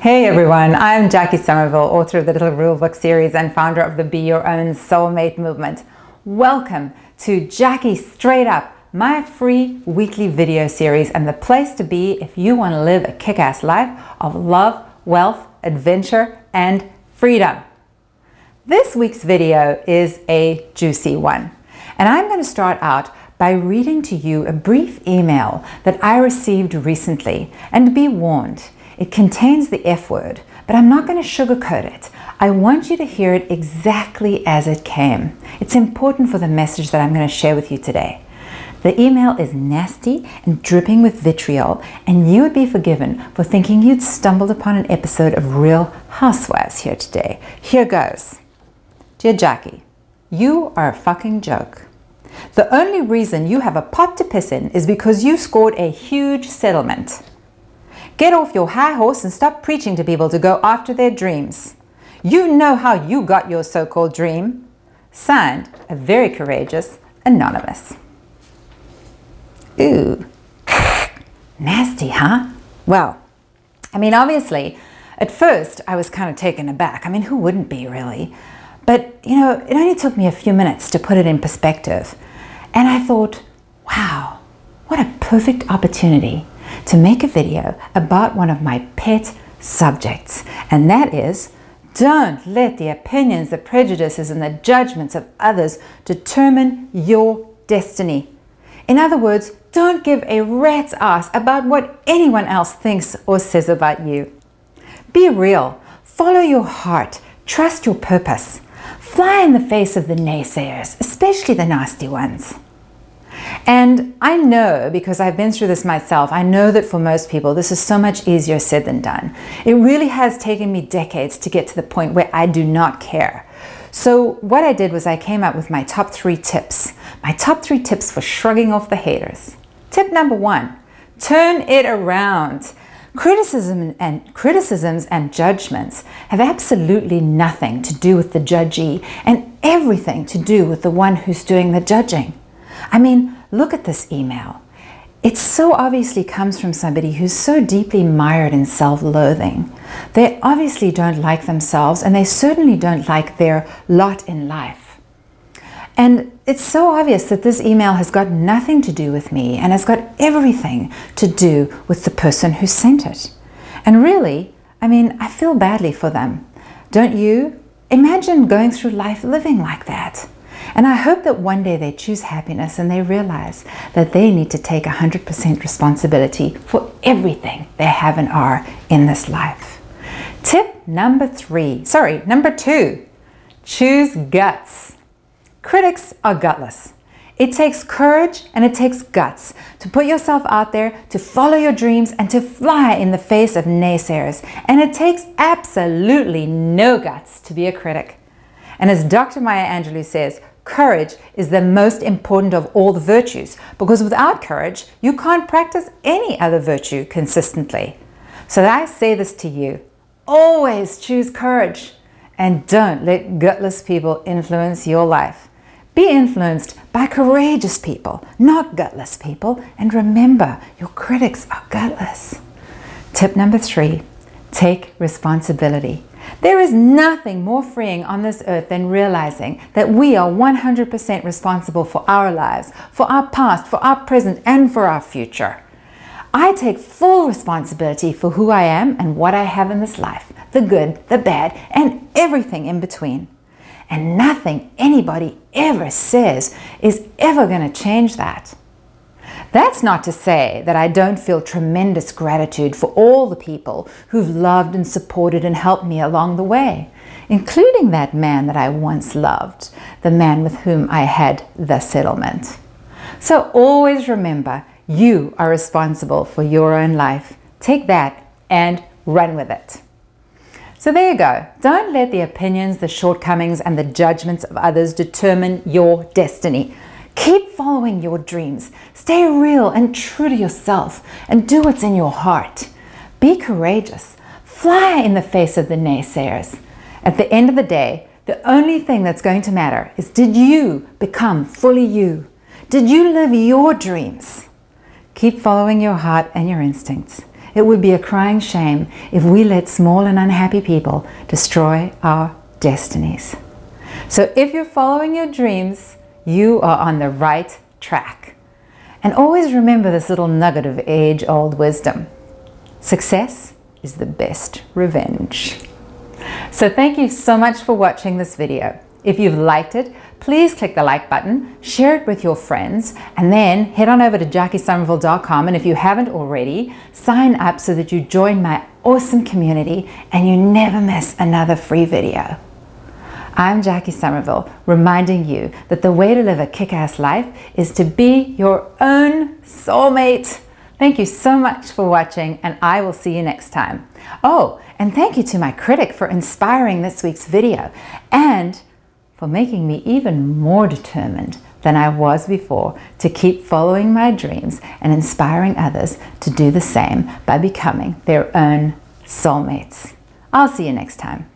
Hey everyone, I'm Jacquie Somerville, author of the Little Rulebook series and founder of the Be Your Own Soulmate movement. Welcome to Jacquie Straight Up, my free weekly video series and the place to be if you want to live a kick-ass life of love, wealth, adventure, and freedom. This week's video is a juicy one, and I'm going to start out by reading to you a brief email that I received recently. And be warned, it contains the F word, but I'm not going to sugarcoat it. I want you to hear it exactly as it came. It's important for the message that I'm going to share with you today. The email is nasty and dripping with vitriol, and you would be forgiven for thinking you'd stumbled upon an episode of Real Housewives here today. Here goes. Dear Jacquie, you are a fucking joke. The only reason you have a pot to piss in is because you scored a huge settlement. Get off your high horse and stop preaching to people to go after their dreams. You know how you got your so-called dream. Signed, a very courageous Anonymous. Ooh, nasty, huh? Well, I mean, obviously, at first I was kind of taken aback. I mean, who wouldn't be really? But, you know, it only took me a few minutes to put it in perspective. And I thought, wow, what a perfect opportunity to make a video about one of my pet subjects, and that is, don't let the opinions, the prejudices, and the judgments of others determine your destiny. In other words, don't give a rat's ass about what anyone else thinks or says about you. Be real, follow your heart, trust your purpose. Fly in the face of the naysayers, especially the nasty ones. And I know, because I've been through this myself, I know that for most people this is so much easier said than done. It really has taken me decades to get to the point where I do not care. So what I did was I came up with my top 3 tips. My top 3 tips for shrugging off the haters. Tip number 1, turn it around. Criticisms and judgments have absolutely nothing to do with the judgee and everything to do with the one who's doing the judging. I mean, look at this email. It so obviously comes from somebody who's so deeply mired in self-loathing. They obviously don't like themselves, and they certainly don't like their lot in life. And it's so obvious that this email has got nothing to do with me and has got everything to do with the person who sent it. And really, I mean, I feel badly for them. Don't you? Imagine going through life living like that. And I hope that one day they choose happiness and they realize that they need to take 100% responsibility for everything they have and are in this life. Tip number 2, choose guts. Critics are gutless. It takes courage and it takes guts to put yourself out there, to follow your dreams, and to fly in the face of naysayers. And it takes absolutely no guts to be a critic. And as Dr. Maya Angelou says, courage is the most important of all the virtues, because without courage, you can't practice any other virtue consistently. So I say this to you, always choose courage, and don't let gutless people influence your life. Be influenced by courageous people, not gutless people, and remember, your critics are gutless. Tip number 3, take responsibility. There is nothing more freeing on this earth than realizing that we are 100% responsible for our lives, for our past, for our present, and for our future. I take full responsibility for who I am and what I have in this life, the good, the bad, and everything in between. And nothing anybody ever says is ever going to change that. That's not to say that I don't feel tremendous gratitude for all the people who've loved and supported and helped me along the way, including that man that I once loved, the man with whom I had the settlement. So always remember, you are responsible for your own life. Take that and run with it. So there you go. Don't let the opinions, the shortcomings, and the judgments of others determine your destiny. Keep following your dreams. Stay real and true to yourself and do what's in your heart. Be courageous. Fly in the face of the naysayers. At the end of the day, the only thing that's going to matter is, did you become fully you? Did you live your dreams? Keep following your heart and your instincts. It would be a crying shame if we let small and unhappy people destroy our destinies. So if you're following your dreams, you are on the right track. And always remember this little nugget of age-old wisdom. Success is the best revenge. So thank you so much for watching this video. If you've liked it, please click the like button, share it with your friends, and then head on over to JacquieSomerville.com, and if you haven't already, sign up so that you join my awesome community and you never miss another free video. I'm Jacquie Somerville, reminding you that the way to live a kick-ass life is to be your own soulmate. Thank you so much for watching, and I will see you next time. Oh, and thank you to my critic for inspiring this week's video, and for making me even more determined than I was before to keep following my dreams and inspiring others to do the same by becoming their own soulmates. I'll see you next time.